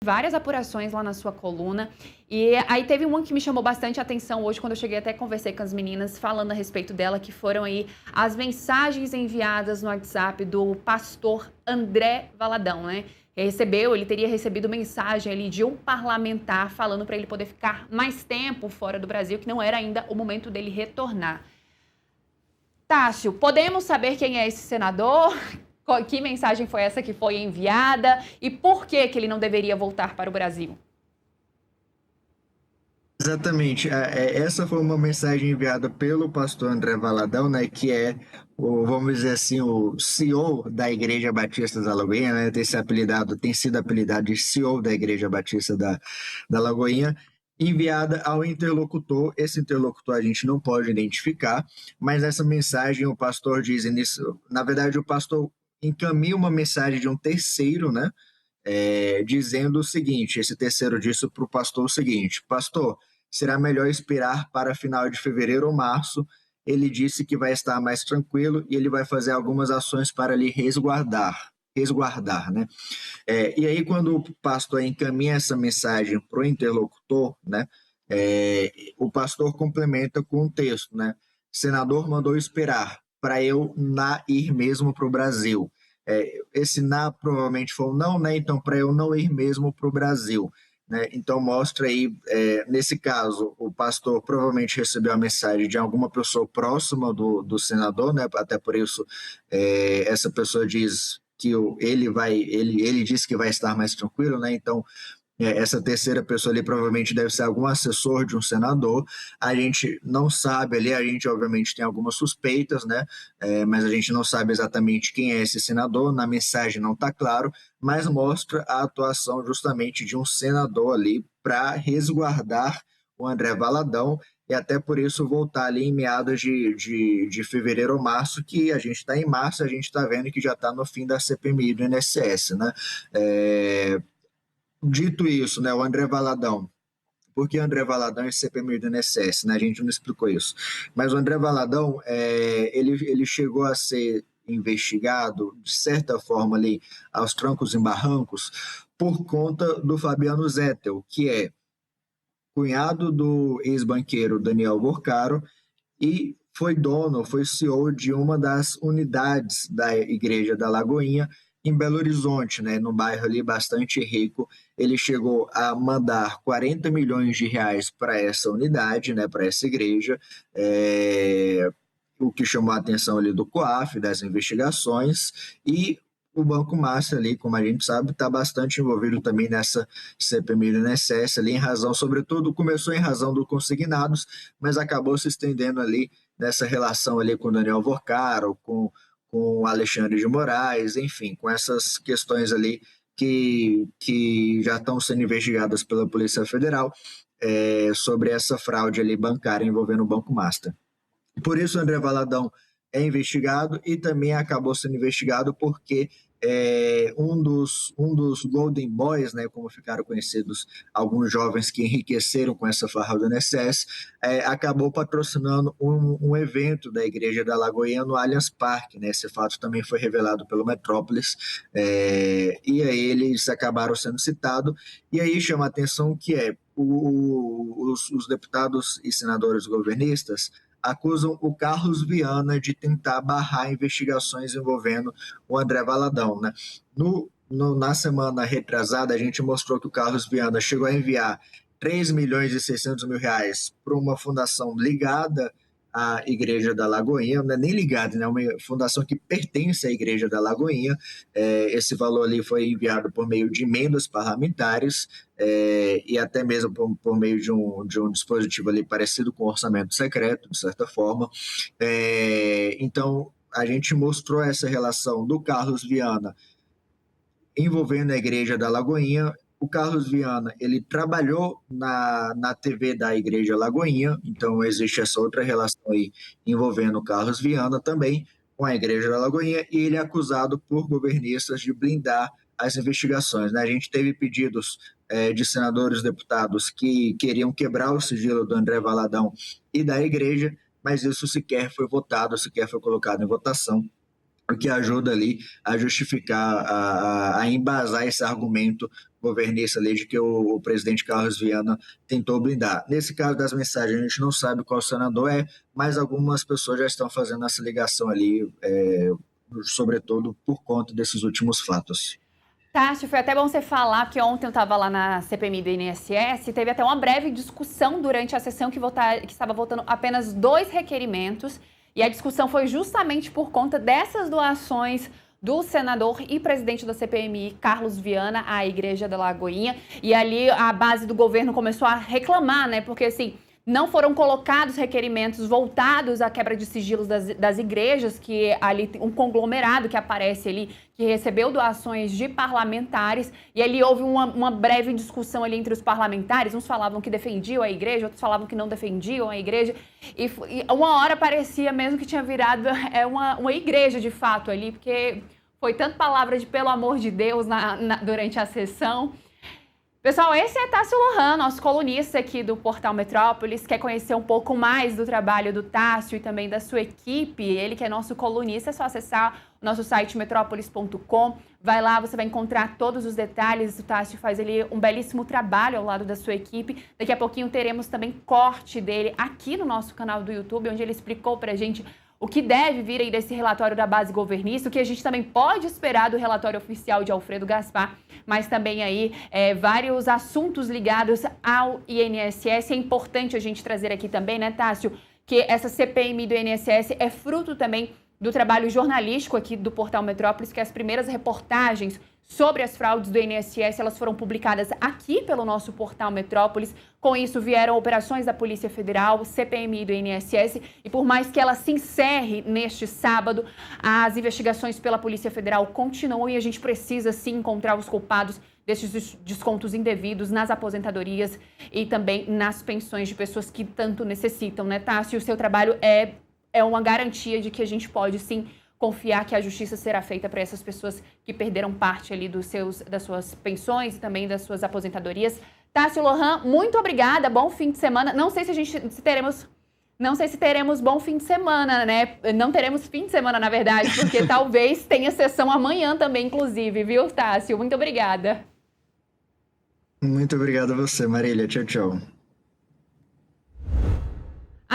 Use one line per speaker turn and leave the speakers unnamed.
Várias apurações lá na sua coluna, e aí teve uma que me chamou bastante atenção hoje, quando eu cheguei, até conversei com as meninas falando a respeito dela, que foram aí as mensagens enviadas no WhatsApp do pastor André Valadão, né? Ele teria recebido mensagem ali de um parlamentar falando para ele poder ficar mais tempo fora do Brasil, que não era ainda o momento dele retornar. Tássio, podemos saber quem é esse senador? Que mensagem foi essa que foi enviada e por que ele não deveria voltar para o Brasil?
Exatamente. Essa foi uma mensagem enviada pelo pastor André Valadão, né, que é vamos dizer assim, o CEO da Igreja Batista da Lagoinha, né, tem sido apelidado de CEO da Igreja Batista da Lagoinha, enviada ao interlocutor. Esse interlocutor a gente não pode identificar, mas essa mensagem o pastor diz nisso, na verdade o pastor encaminha uma mensagem de um terceiro, né, dizendo o seguinte: esse terceiro disse para o pastor o seguinte: pastor, será melhor esperar para final de fevereiro ou março. Ele disse que vai estar mais tranquilo e ele vai fazer algumas ações para lhe resguardar, né? E aí, quando o pastor encaminha essa mensagem para o interlocutor, né, o pastor complementa com um texto, né? Senador mandou esperar para eu ir mesmo para o Brasil. Esse na provavelmente foi um não, né? Então, para eu não ir mesmo para o Brasil. Né? Então, mostra aí, nesse caso, o pastor provavelmente recebeu a mensagem de alguma pessoa próxima do senador, né? Até por isso, essa pessoa diz que ele disse que vai estar mais tranquilo, né? Então, essa terceira pessoa ali provavelmente deve ser algum assessor de um senador. A gente não sabe ali, a gente obviamente tem algumas suspeitas, né? Mas a gente não sabe exatamente quem é esse senador, na mensagem não está claro, mas mostra a atuação justamente de um senador ali para resguardar o André Valadão, e até por isso voltar ali em meados de fevereiro ou março, que a gente está em março, a gente está vendo que já está no fim da CPMI do INSS, né? Dito isso, né, o André Valadão, por que André Valadão e CPMI do INSS, né? A gente não explicou isso. Mas o André Valadão, ele chegou a ser investigado, de certa forma, ali, aos trancos e barrancos, por conta do Fabiano Zettel, que é cunhado do ex-banqueiro Daniel Borcaro e foi CEO de uma das unidades da Igreja da Lagoinha, em Belo Horizonte, né, no bairro ali bastante rico. Ele chegou a mandar 40 milhões de reais para essa unidade, né, para essa igreja, o que chamou a atenção ali do COAF, das investigações, e o Banco Master ali, como a gente sabe, está bastante envolvido também nessa CPMI do INSS ali, sobretudo, começou em razão do consignados, mas acabou se estendendo ali nessa relação ali com Daniel Vorcaro, com Alexandre de Moraes, enfim, com essas questões ali que já estão sendo investigadas pela Polícia Federal, sobre essa fraude ali bancária envolvendo o Banco Master. Por isso, o André Valadão é investigado e também acabou sendo investigado porque um dos Golden Boys, né, como ficaram conhecidos alguns jovens que enriqueceram com essa farra do INSS, acabou patrocinando um evento da Igreja da Lagoinha no Allianz Parque. Né? Esse fato também foi revelado pelo Metrópolis, e aí eles acabaram sendo citados, e aí chama a atenção que os deputados e senadores governistas acusam o Carlos Viana de tentar barrar investigações envolvendo o André Valadão. Né? Na semana retrasada, a gente mostrou que o Carlos Viana chegou a enviar 3 milhões e 600 mil reais para uma fundação ligada à Igreja da Lagoinha, não é nem ligada, né? Uma fundação que pertence à Igreja da Lagoinha. Esse valor ali foi enviado por meio de emendas parlamentares, e até mesmo por meio de um dispositivo ali parecido com orçamento secreto, de certa forma. Então, a gente mostrou essa relação do Carlos Viana envolvendo a Igreja da Lagoinha. O Carlos Viana, ele trabalhou na TV da Igreja Lagoinha, então existe essa outra relação aí envolvendo o Carlos Viana também com a Igreja da Lagoinha, e ele é acusado por governistas de blindar as investigações. Né? A gente teve pedidos de senadores e deputados que queriam quebrar o sigilo do André Valadão e da Igreja, mas isso sequer foi votado, sequer foi colocado em votação, o que ajuda ali a justificar, a embasar esse argumento governista ali de que o presidente Carlos Viana tentou blindar. Nesse caso das mensagens, a gente não sabe qual senador é, mas algumas pessoas já estão fazendo essa ligação ali, sobretudo por conta desses últimos fatos.
Tati, foi até bom você falar, porque ontem eu estava lá na CPMI do INSS, teve até uma breve discussão durante a sessão que estava votando apenas 2 requerimentos, e a discussão foi justamente por conta dessas doações do senador e presidente da CPMI, Carlos Viana, à Igreja da Lagoinha, e ali a base do governo começou a reclamar, né, porque assim, não foram colocados requerimentos voltados à quebra de sigilos das igrejas, que ali um conglomerado que aparece ali, que recebeu doações de parlamentares, e ali houve uma breve discussão ali entre os parlamentares, uns falavam que defendiam a igreja, outros falavam que não defendiam a igreja, e uma hora parecia mesmo que tinha virado uma igreja de fato ali, porque foi tanta palavra de pelo amor de Deus durante a sessão. Pessoal, esse é Tássio Lohan, nosso colunista aqui do Portal Metrópolis. Quer conhecer um pouco mais do trabalho do Tássio e também da sua equipe? Ele que é nosso colunista, é só acessar o nosso site metrópolis.com. Vai lá, você vai encontrar todos os detalhes. O Tássio faz ali um belíssimo trabalho ao lado da sua equipe. Daqui a pouquinho teremos também corte dele aqui no nosso canal do YouTube, onde ele explicou pra gente o que deve vir aí desse relatório da base governista, o que a gente também pode esperar do relatório oficial de Alfredo Gaspar, mas também aí vários assuntos ligados ao INSS. É importante a gente trazer aqui também, né, Tássio, que essa CPMI do INSS é fruto também do trabalho jornalístico aqui do Portal Metrópolis, que as primeiras reportagens sobre as fraudes do INSS, elas foram publicadas aqui pelo nosso Portal Metrópolis. Com isso, vieram operações da Polícia Federal, CPMI do INSS, e por mais que ela se encerre neste sábado, as investigações pela Polícia Federal continuam e a gente precisa, sim, encontrar os culpados destes descontos indevidos nas aposentadorias e também nas pensões de pessoas que tanto necessitam, né, Tássio? O seu trabalho é uma garantia de que a gente pode, sim, confiar que a justiça será feita para essas pessoas que perderam parte ali das suas pensões e também das suas aposentadorias. Tássio Lohan, muito obrigada, bom fim de semana. Não sei se teremos bom fim de semana, né? Não teremos fim de semana, na verdade, porque talvez tenha sessão amanhã também, inclusive, viu, Tássio? Muito obrigada.
Muito obrigado a você, Marília. Tchau, tchau.